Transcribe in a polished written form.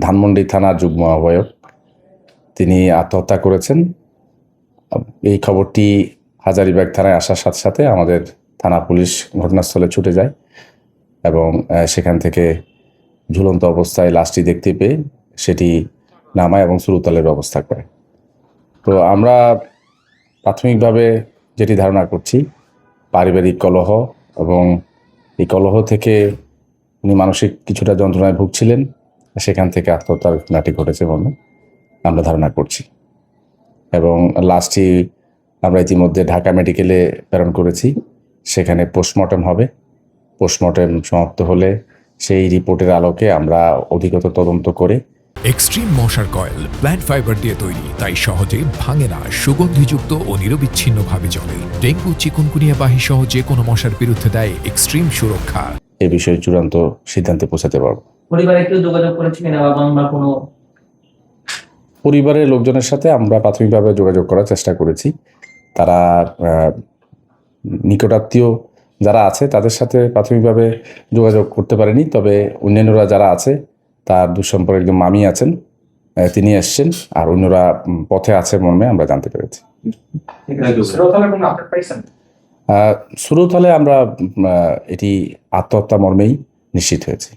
ধানমন্ডি থানার যুগ্ম আহ্বায়ক, তিনি আত্মহত্যা করেছেন। এই খবরটি হাজারীবাগ থানায় আসার সাথে সাথে আমাদের থানা পুলিশ ঘটনাস্থলে ছুটে যায় এবং সেখান থেকে ঝুলন্ত অবস্থায় লাশটি দেখতে পেয়ে সেটি নামায় এবং সুরতলের ব্যবস্থা করে। তো আমরা প্রাথমিকভাবে যেটি ধারণা করছি, পারিবারিক কলহ এবং এই কলহ থেকে উনি মানসিক কিছুটা যন্ত্রণায় ভুগছিলেন, সেখান থেকে আত্মহত্যার ঘটনাটি ঘটেছে বলে আমরা ধারণা করছি। এবং লাশটি আমরা ইতিমধ্যে ঢাকা মেডিকেলে প্রেরণ করেছি, সেখানে পোস্টমর্টেম হবে। পোস্টমর্টেম সমাপ্ত হলে সেই রিপোর্টের আলোকে আমরা অধিকতর তদন্ত করে এক্সট্রিম মশার কয়েল প্ল্যান্ট ফাইবার দিয়ে তৈরি, তাই সহজে ভাঙে না, সুগন্ধিযুক্ত ও নিরবিচ্ছিন্নভাবে জ্বলে। ডেঙ্গু, চিকুনগুনিয়া বাহি সহ যে কোনো মশার বিরুদ্ধে দেয় এক্সট্রিম সুরক্ষা। এ বিষয়ে চূড়ান্ত সিদ্ধান্তে পৌঁছাতে পারব। পরিবারে একটু যোগাযোগ করেছিলেন বা কোনো পরিবারের লোকজনের সাথে আমরা প্রাথমিকভাবে যোগাযোগ করার চেষ্টা করেছি। তারা নিকটাত্মীয় যারা আছে তাদের সাথে প্রাথমিকভাবে যোগাযোগ করতে পারেনি, তবে অন্যান্যরা যারা আছে তার দুঃসম্পর্কে একজন মামি আছেন, তিনি এসছেন, আর অন্যরা পথে আছে মর্মে আমরা জানতে পেরেছি। সুরত হলে আমরা এটি আত্মহত্যা মর্মেই নিশ্চিত হয়েছি।